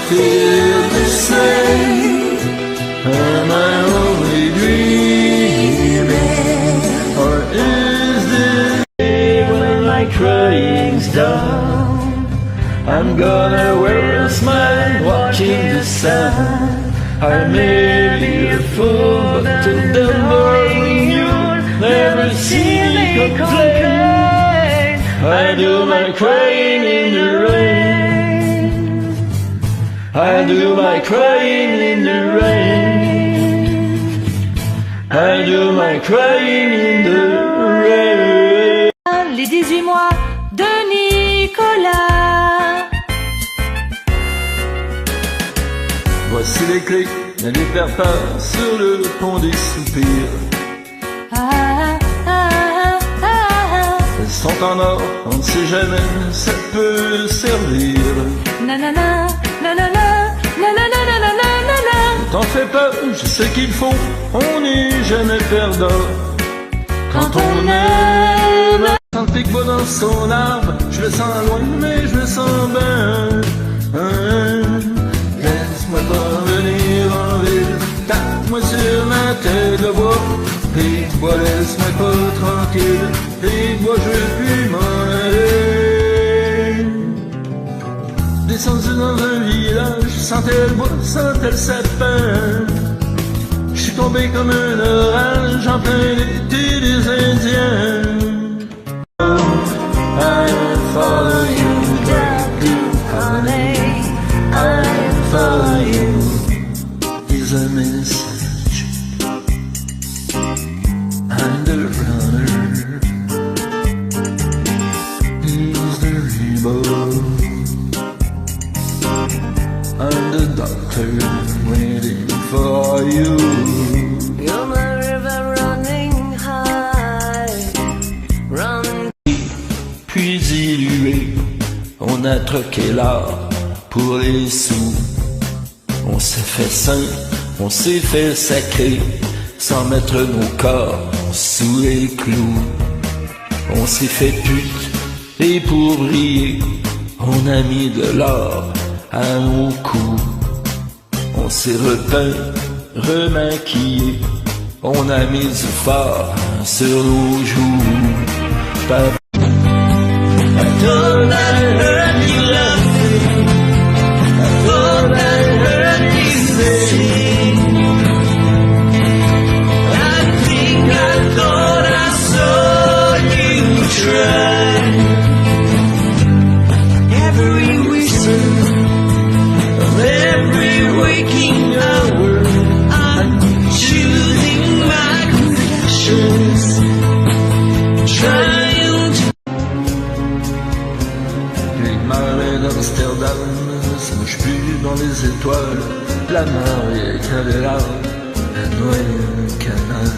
feel the same? Am I only dreaming? Or is this when my crying's done? I'm gonna wear a smile watching the sun. I may be a fool, but till the morning you'll never see me complain. I do my crying in the rain. I do my crying in the rain. I do my crying in the rain. Les 18 mois de Nicolas. Voici les clés, ne les perds pas sur le pont des soupirs. Elles sont en or, on ne sait jamais, ça peut servir. Nanana, nanana, nanana, nanana, nanana. Ne t'en fais pas, je sais qu'il faut, on n'est jamais perdant. Quand on aime, quand le pic va dans son arbre, je le sens loin, mais je le sens bien. Laisse-moi pas venir en ville, tape-moi sur ma tête de bois. Pique-bois, laisse-moi pas tranquille, pique-bois, je veux plus m'en aller. Descendu dans un village, sentais le bois, sentais le sapin. J'suis tombé comme un orage en plein été des Indiens. I follow you, black blue honey. I follow you, is a message. I'm the runner, he's the rebel. I'm the doctor waiting for you. You're my river running high, running. Puis dilué, on a troqué l'or pour les sous. On s'est fait saint, on s'est fait sacré, sans mettre nos corps sous les clous. On s'est fait pute, et pour briller, on a mis de l'or à nos coups. On s'est repeint, remaquillé, on a mis du fard sur nos joues. I thought I heard you laughing, I thought I heard you sing. I think I thought I saw you try. Every whisper of every waking hour, I'm choosing my confessions, trying to. Les marées d'Amsterdam se mouchent plus dans les étoiles. La marée canal, la noyée canal.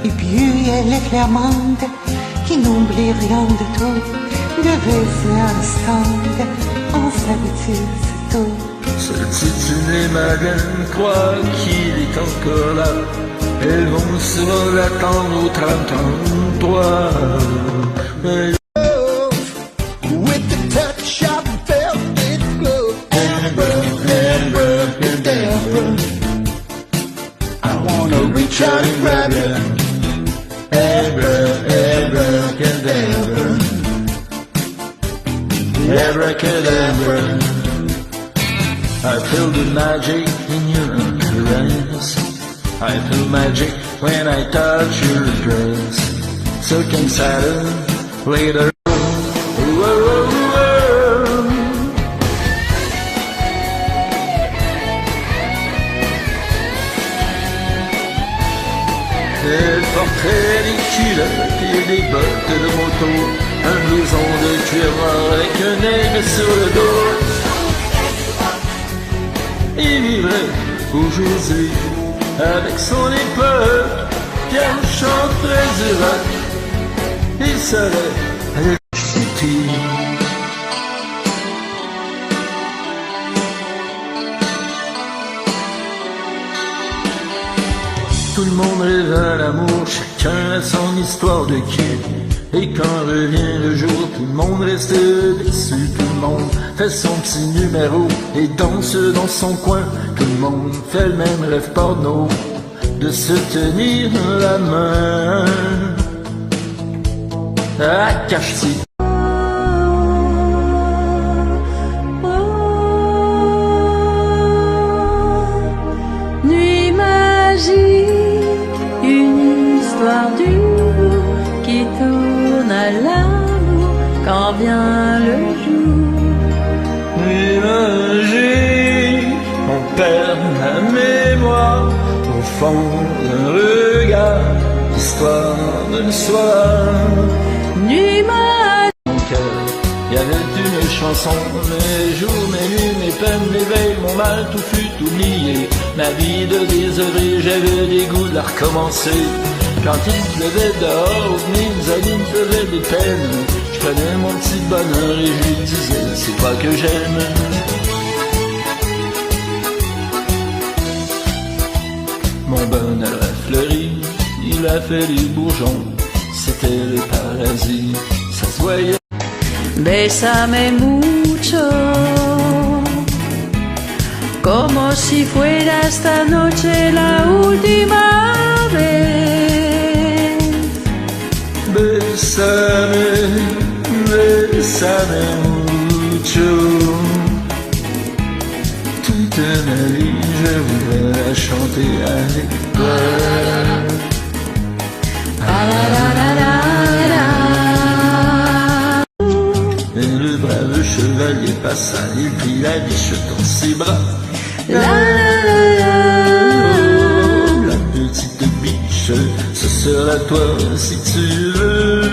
Et puis elle est flamande, qui n'oublie rien de tout. De baiser un stand, on s'habitue, c'est tout. Seule Titine et Madeleine croient qu'il est encore là. Elles vont souvent l'attendre au 33. With the touch of velvet glove, Amber, Amber, and Amber. I wanna reach out and grab you, Amber, Amber, and Amber. Abracadabra, I feel the magic in your caress. I feel magic when I touch your dress. Silk and satin, later. Elle portait des culottes et des bottes de moto, un blouson de cuir noir avec un aigle sur le dos. Il vivrait aujourd'hui avec son époque, qui chanterait du rock. Il serait City. Tout le monde rêve à l'amour, chacun a son histoire de cul. Et quand revient le jour, tout le monde reste déçu, tout le monde fait son petit numéro et danse dans son coin. Tout le monde fait le même rêve porno, de se tenir la main. Ah, cache-t-il. Nuit magique, une histoire dure qui tourne à l'amour quand vient le jour. Nuit magique, on perd la mémoire au fond d'un regard, histoire de soir. Nuit magique. Mon cœur, il y avait une chanson, mes jours, mes nuits, mes peines, mes veilles, mon mal, tout fut oublié. Ma vie de désœuvré, j'avais des goûts de la recommencer. Quand il pleuvait dehors, mes amis me faisaient des peines. Je prenais mon petit bonheur et je lui disais, c'est pas que j'aime. Mon bonheur a fleuri, il a fait les bourgeons, c'était le paradis, ça se voyait. Bésame mucho, como si fuera esta noche la última vez. Bésame, bésame mucho. Toute ma vie, je voudrais la chanter avec toi. Et le brave chevalier passa, il prit la biche dans ses bras. La petite biche, ce sera toi si tu veux.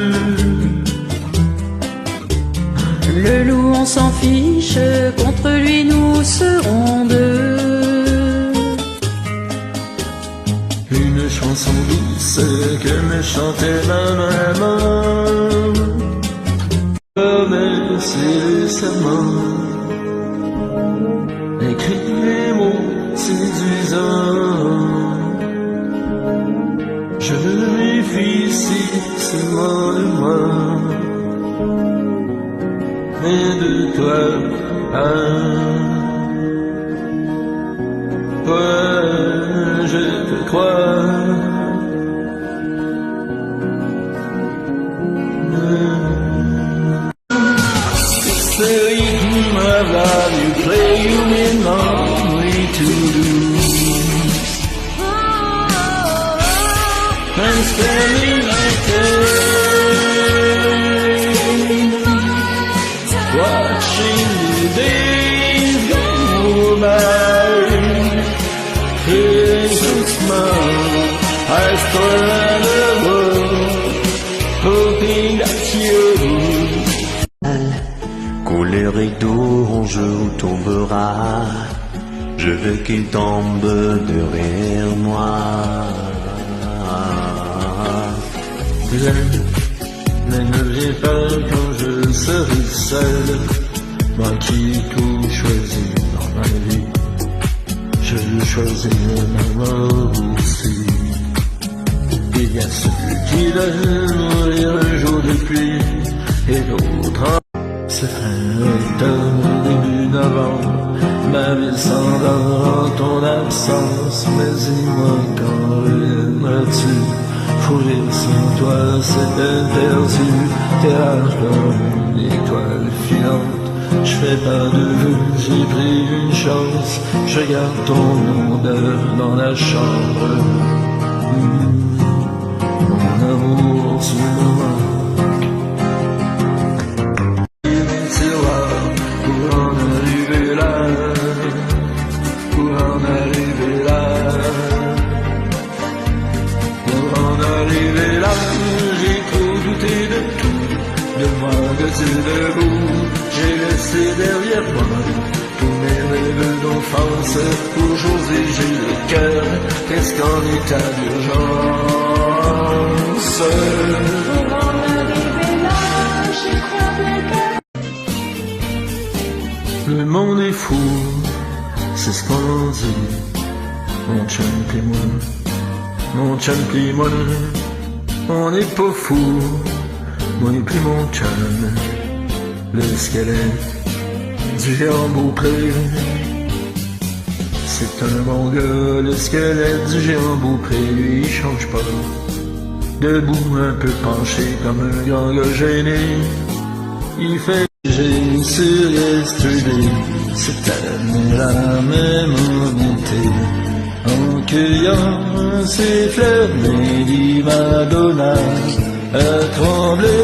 Le loup, on s'en fiche, contre lui nous serons deux. Une chanson douce que me chantait ma maman. Promesse serment, écrit les mots séduisants. Je me méfie si c'est moi de moi, mais de toi, toi, je te crois. It's the rhythm of love you play, you mean only to lose. I'm spending my day watching the days go by. Feeling so small, I still the world, hoping that you. Quand le rideau en jour tombera, je veux qu'il tombe derrière moi. Mais ne viens pas quand je serai seul, moi qui ai tout choisi dans ma vie. Je choisis ma mort aussi. Il y a celui qui doit mourir un jour de pluie et d'autres. C'est fin automne, début novembre, ma vie s'endort en ton absence. Mais dis-moi quand reviendras-tu? Courir sans toi, c'est perdu. T'es large comme une étoile filante. Je fais pas de vœux, j'ai pris une chance. Je garde ton odeur dans la chambre. Mon amour, tu me manques. Pour en arriver là, pour en arriver là. Pour en arriver là, j'ai trop douté de tout, de moi, de tes debout. J'ai laissé derrière moi tous mes rêves d'enfance. Aujourd'hui j'ai le cœur presque en état d'urgence. Pour en arriver là, j'y crois bien que... Le monde est fou, c'est ce qu'on dit. Mon chum et moi, mon chum et moi, on n'est pas fou, moi plus mon chum, le squelette du géant Beaupré. C'est un bon gars, le squelette du géant Beaupré, lui il change pas. Debout un peu penché comme un grand gars gêné, il fait j'ai sur Yesterday. Cette année la même montée, en cueillant ses fleurs, Lady Madonna a tremblé,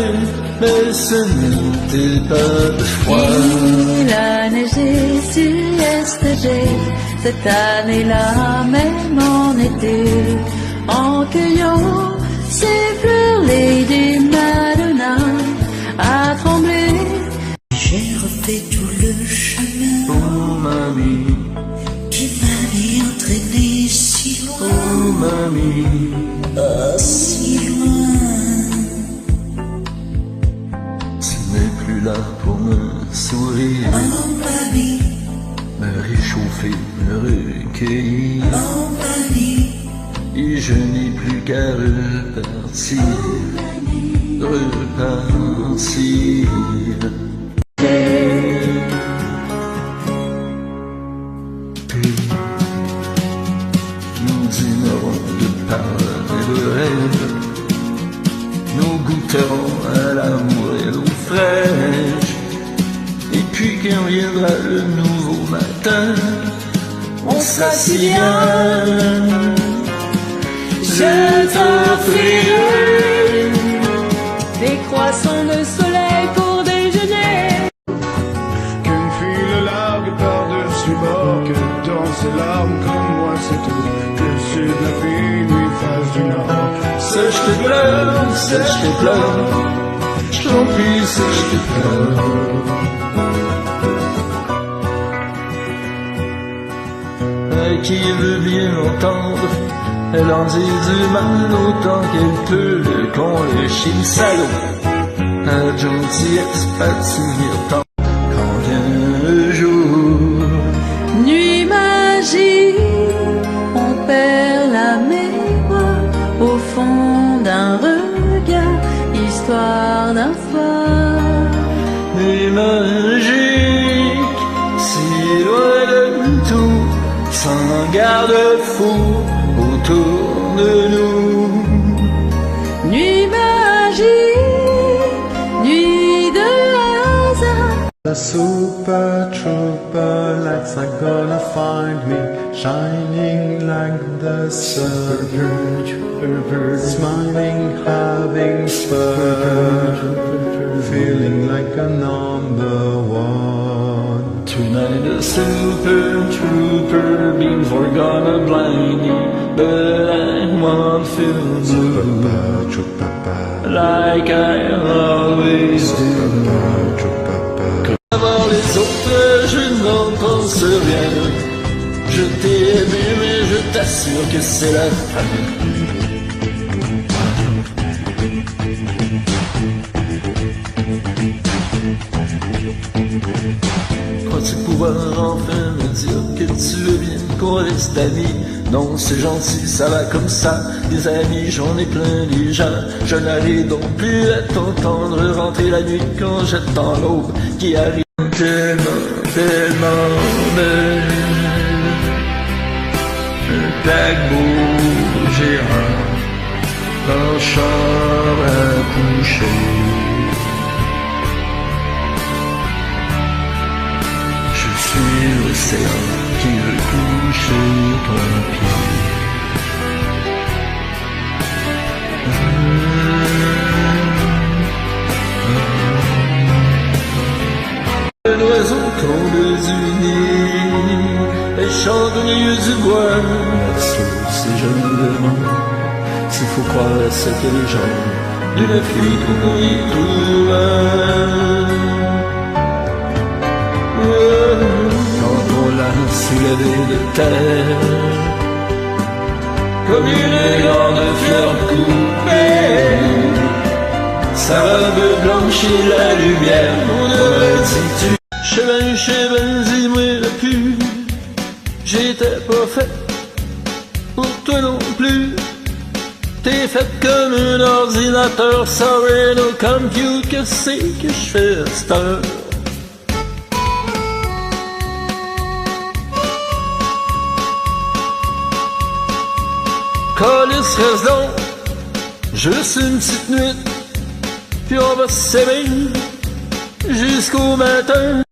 mais ce n'était pas de froid. Il a neigé sur Yesterday, cette année-là même en été, en cueillant ses fleurs, Lady Madonna a tremblé. J'ai refait tout le chemin Oh mamie, qui m'avait entraîné si loin, oh mamie, oh si loin. tu n'es plus là pour me sourire, Oh mamie, me réchauffer, me recueillir, oh mamie, et je n'ai plus qu'à repartir, repartir. Puis nous dînerons de paroles et de rêves, nous goûterons à l'amour et l'eau fraîche, et puis quand viendra le nouveau matin, on sera si bien. Je t'offrirai Des croissants de soleil pour déjeuner. Qu'une file largue par-dessus bord, que dans ses larmes comme moi c'est tout. Que le sud la fille lui fasse du nord. sèche tes pleurs, sèche tes pleurs, je t'en prie, sèche tes pleurs. Qui veut bien entendre, elle en dit du mal autant qu'elle peut, qu'on le chine salaud. Un gentillesse patinir tant quand vient le jour. Nuit magique, on perd la mémoire au fond d'un regard, histoire d'un soir. Nuit magique, si loin de tout, sans garde-fou autour de nous. Nuit magique, nuit de hasard. The super trooper lights are gonna find me shining like the sun, smiling, having fun, feeling like a number one. Tonight a super trooper beams were gonna blind me, but I won't feel blue like I always do. Avant les autres, je n'en pense rien. Je t'ai aimé, mais je t'assure que c'est la fin. Crois-tu pouvoir enfin me dire que tu veux bien qu'on reste amis? Non, c'est gentil, ça va comme ça. Des amis, j'en ai plein déjà. Je n'arrive donc plus à t'entendre rentrer la nuit quand j'attends l'aube qui arrive. Tellement, tellement belle, un paquebot géant dans chambre à coucher. Je suis l'océan qui veut coucher ton pied. Un oiseau tombe du nid, elle chante au milieu du bois. La sauce, et je me demande s'il faut croire à ce que les gens d'une fille qu'on y trouve. Quand on l'a soulevé de terre, comme une grande fleur coupée, sa robe blanche et la lumière, on aurait dit tu. Chemin, dis-moi le plus, j'étais pas fait pour toi non plus. T'es fait comme un ordinateur, sorry no compute, que c'est que je fais à cette heure? Calice, reste donc, juste une petite nuit, puis on va s'aimer jusqu'au matin.